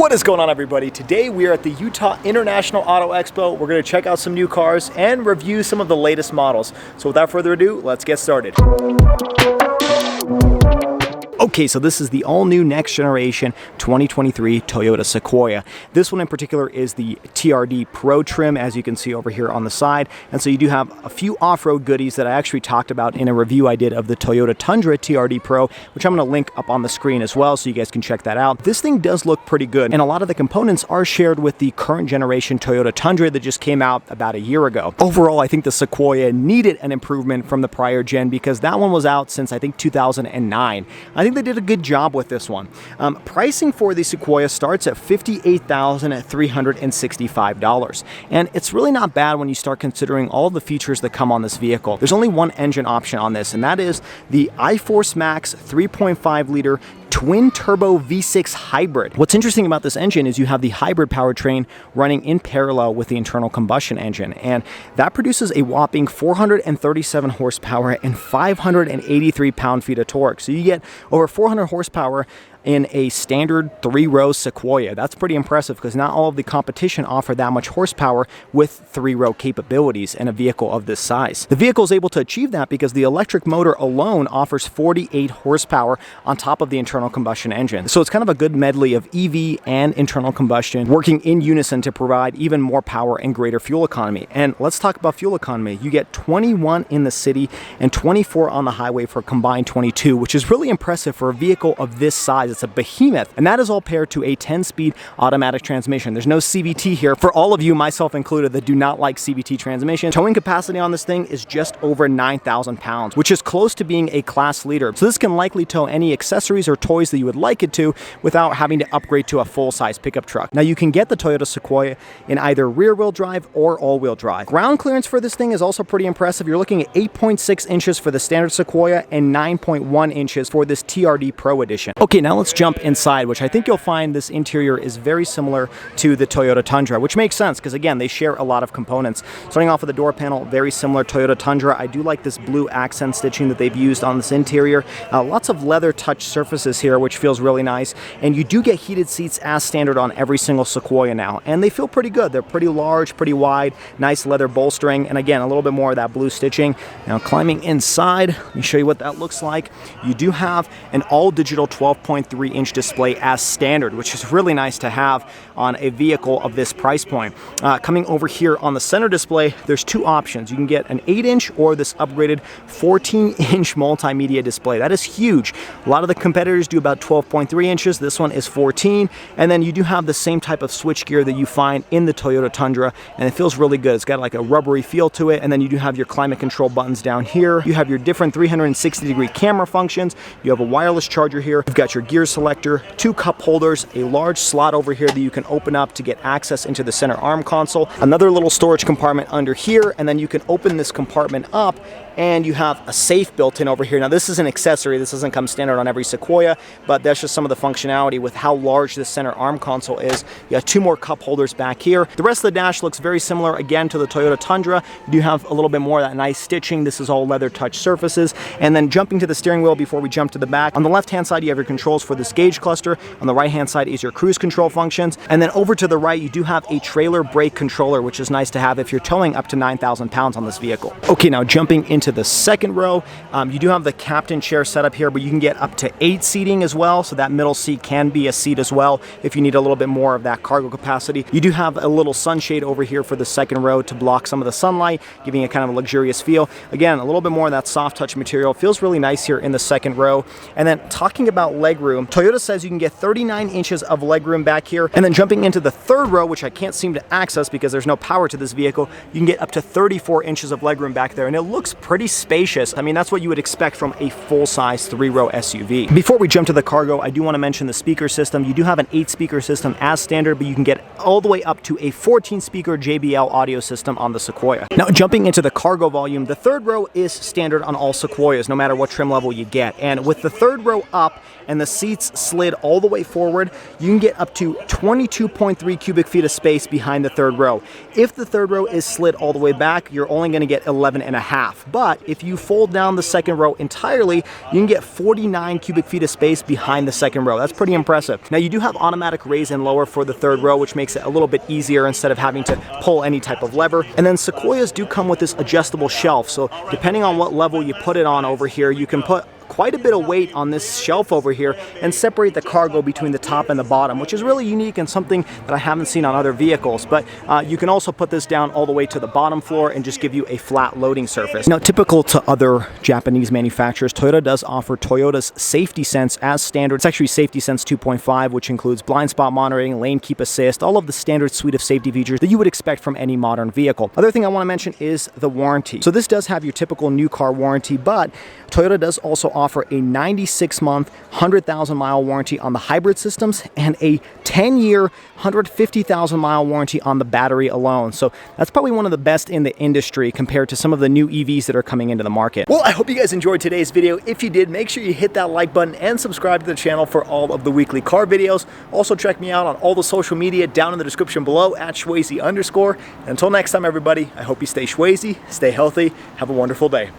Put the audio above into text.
What is going on, everybody? Today we are at the Utah International Auto Expo. We're going to check out some new cars and review some of the latest models. So without further ado, let's get started. Okay, so this is the all-new next generation 2023 Toyota Sequoia. This one in particular is the TRD Pro trim, as you can see over here on the side. And so you do have a few off-road goodies that I actually talked about in a review I did of the Toyota Tundra TRD Pro, which I'm going to link up on the screen as well, so you guys can check that out. This thing does look pretty good, and a lot of the components are shared with the current generation Toyota Tundra that just came out about a year ago. Overall, I think the Sequoia needed an improvement from the prior gen because that one was out since I think 2009. I think they did a good job with this one. Pricing for the Sequoia starts at $58,365, and it's really not bad when you start considering all the features that come on this vehicle. There's only one engine option on this, and that is the iForce Max 3.5 liter twin turbo V6 hybrid. What's interesting about this engine is you have the hybrid powertrain running in parallel with the internal combustion engine, and that produces a whopping 437 horsepower and 583 pound-feet of torque. So you get over 400 horsepower in a standard 3-row Sequoia. That's pretty impressive because not all of the competition offer that much horsepower with 3-row capabilities in a vehicle of this size. The vehicle is able to achieve that because the electric motor alone offers 48 horsepower on top of the internal combustion engine. So it's kind of a good medley of EV and internal combustion working in unison to provide even more power and greater fuel economy. And let's talk about fuel economy. You get 21 in the city and 24 on the highway for a combined 22, which is really impressive for a vehicle of this size. It's a behemoth, and that is all paired to a 10-speed automatic transmission. There's no CVT here. For all of you, myself included, that do not like CVT transmission, towing capacity on this thing is just over 9,000 pounds, which is close to being a class leader. So this can likely tow any accessories or toys that you would like it to without having to upgrade to a full-size pickup truck. Now, you can get the Toyota Sequoia in either rear-wheel drive or all-wheel drive. Ground clearance for this thing is also pretty impressive. You're looking at 8.6 inches for the standard Sequoia and 9.1 inches for this TRD Pro edition. Okay, now let's jump inside, which I think you'll find this interior is very similar to the Toyota Tundra, which makes sense because, again, they share a lot of components. Starting off with the door panel, very similar Toyota Tundra. I do like this blue accent stitching that they've used on this interior. Lots of leather touch surfaces here, which feels really nice. And you do get heated seats as standard on every single Sequoia now, and they feel pretty good. They're pretty large, pretty wide, nice leather bolstering, and again, a little bit more of that blue stitching. Now, climbing inside, let me show you what that looks like. You do have an all-digital 12.3-inch display as standard, which is really nice to have on a vehicle of this price point. Coming over here on the center display, there's two options. You can get an 8-inch or this upgraded 14-inch multimedia display. That is huge. A lot of the competitors do about 12.3 inches. This one is 14, and then you do have the same type of switchgear that you find in the Toyota Tundra, and it feels really good. It's got like a rubbery feel to it, and then you do have your climate control buttons down here. You have your different 360-degree camera functions. You have a wireless charger here. You've got your gear selector, two cup holders, a large slot over here that you can open up to get access into the center arm console, another little storage compartment under here, and then you can open this compartment up and you have a safe built in over here. Now, this is an accessory. This doesn't come standard on every Sequoia, but that's just some of the functionality with how large this center arm console is. You have two more cup holders back here. The rest of the dash looks very similar, again, to the Toyota Tundra. You do have a little bit more of that nice stitching. This is all leather touch surfaces. And then jumping to the steering wheel before we jump to the back, on the left-hand side, you have your controls for this gauge cluster. On the right-hand side is your cruise control functions. And then over to the right, you do have a trailer brake controller, which is nice to have if you're towing up to 9,000 pounds on this vehicle. Okay, now jumping into the second row, you do have the captain chair set up here, but you can get up to 8 seating as well, so that middle seat can be a seat as well if you need a little bit more of that cargo capacity. You do have a little sunshade over here for the second row to block some of the sunlight, giving it kind of a luxurious feel. Again, a little bit more of that soft touch material. Feels really nice here in the second row. And then talking about legroom, Toyota says you can get 39 inches of legroom back here. And then jumping into the third row, which I can't seem to access because there's no power to this vehicle, you can get up to 34 inches of legroom back there, and it looks pretty spacious. I mean, that's what you would expect from a full-size 3-row SUV. Before we jump to the cargo, I do want to mention the speaker system. You do have an 8-speaker system as standard, but you can get all the way up to a 14-speaker JBL audio system on the Sequoia. Now, jumping into the cargo volume, the third row is standard on all Sequoias, no matter what trim level you get. And with the third row up and the seat seats slid all the way forward, you can get up to 22.3 cubic feet of space behind the third row. If the third row is slid all the way back, you're only going to get 11.5. But if you fold down the second row entirely, you can get 49 cubic feet of space behind the second row. That's pretty impressive. Now, you do have automatic raise and lower for the third row, which makes it a little bit easier instead of having to pull any type of lever. And then Sequoias do come with this adjustable shelf. So depending on what level you put it on over here, you can put quite a bit of weight on this shelf over here and separate the cargo between the top and the bottom, which is really unique and something that I haven't seen on other vehicles. But you can also put this down all the way to the bottom floor and just give you a flat loading surface. Now, typical to other Japanese manufacturers, Toyota does offer Toyota's Safety Sense as standard. It's actually Safety Sense 2.5, which includes blind spot monitoring, lane keep assist, all of the standard suite of safety features that you would expect from any modern vehicle. Other thing I want to mention is the warranty. So this does have your typical new car warranty, but Toyota does also offer a 96-month, 100,000-mile warranty on the hybrid systems and a 10-year, 150,000-mile warranty on the battery alone. So that's probably one of the best in the industry compared to some of the new EVs that are coming into the market. Well, I hope you guys enjoyed today's video. If you did, make sure you hit that like button and subscribe to the channel for all of the weekly car videos. Also, check me out on all the social media down in the description below at Shwazy_. Until next time, everybody, I hope you stay Shwazy, stay healthy, have a wonderful day.